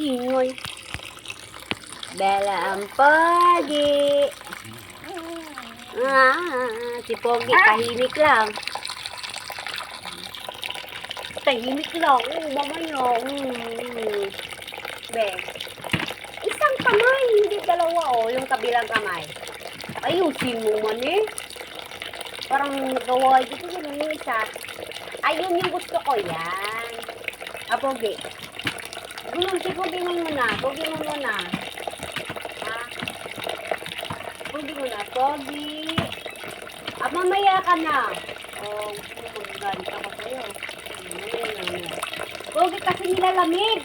ingay. Bella ang pogi. Si Pogi, tahimik lang. Tahimik lang. Mamaya. Be. Isang kamay, hindi dalawa. Yung kabilang kamay. Ayusin mo man eh. Parang nagawa dito yung isa. Ayun yung gusto ko yan. Pogi. Si Pogi mo muna. Pogi mo muna. Pogi mo na. Pogi. Mamaya ka na. Gusto mo magaganta ka sa'yo. Mamaya. Pogi kasi nilalamig.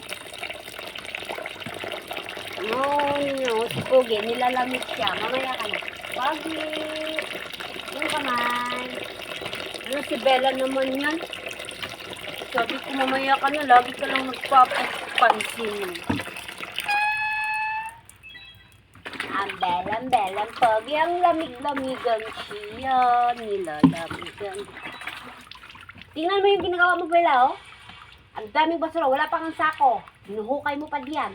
No. Si Pogi, nilalamig siya. Mamaya ka na. Pogi. Yung kamay. Si Bella naman yan. Sabi ko mamaya ka na. Lagi ka lang nagpapansin. Ang Bella, Pogi, ang lamig-lamigan siya. Nilalamigan. Tingnan mo yung ginagawa mo, Bella, oh. Ang daming basura. Wala pang ang sako. Hinuhukay mo pa diyan.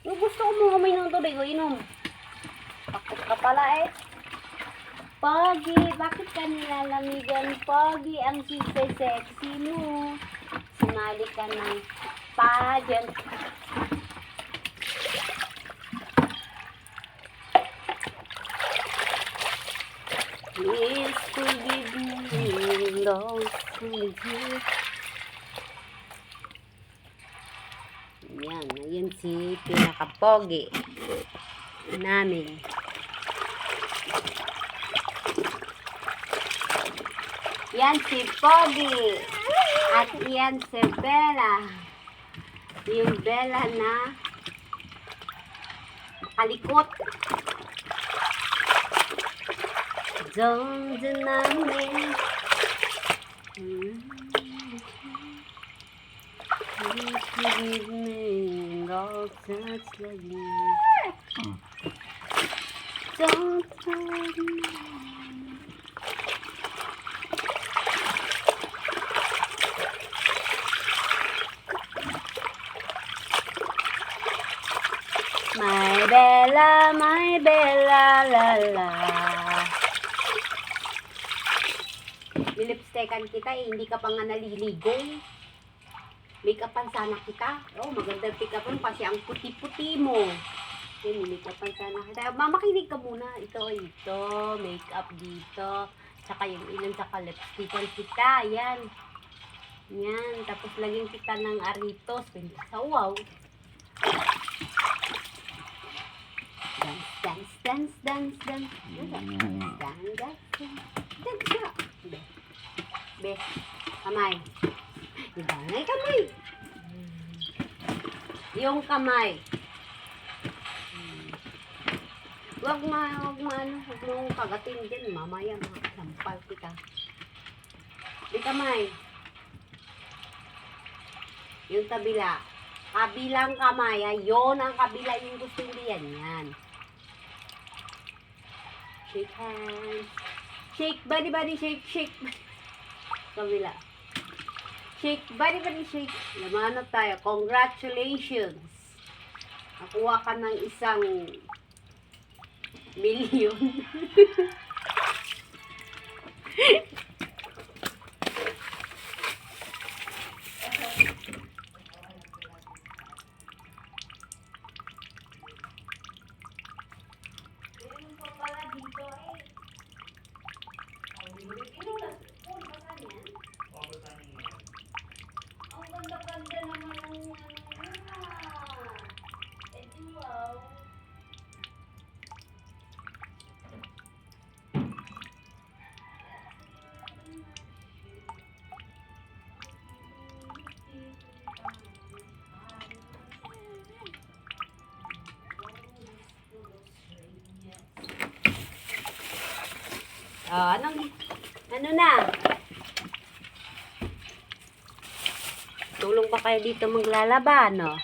Yung gusto ko mo humay ng tubig, inom. Bakit ka pala eh? Pogi, bakit ka nilalamigan? Pogi, ang sexy mo. Sumali ka ng pageant. Please forgive me, Lord, forgive. Yan si pinaka-pogi namin. Yan si Pogi. At yan si Bella. Yung Bella na kalikot. Don't deny me. Please forgive me. All such like me. Don't hurt me. My Bella, la la. Nilipstekan kita eh, hindi ka pa nga naliligo. Make-upan sana kita. Magandang pick-upan kasi ang puti-puti mo. Make-upan sana kita. Makinig ka muna. Ito, make-up dito. Tsaka yung ilan sa lipstickan kita. Yan. Tapos lagyan kita ng aritos. Sawaw. Dance. Be, kamay. Ibangay kamay. Yung kamay. Huwag mo kagatin din. Mamaya sampal kita. Di kamay. Yung kabila. Kabilang kamay. Yun ang kabila yung gusto niyan. Yan. Shake hands. Shake, body, shake. Kabila. Shake, body, shake. Lamanap tayo. Congratulations. Nakuha ka ng 1,000,000. Ano na? Tulong pa kayo dito maglalaba, no?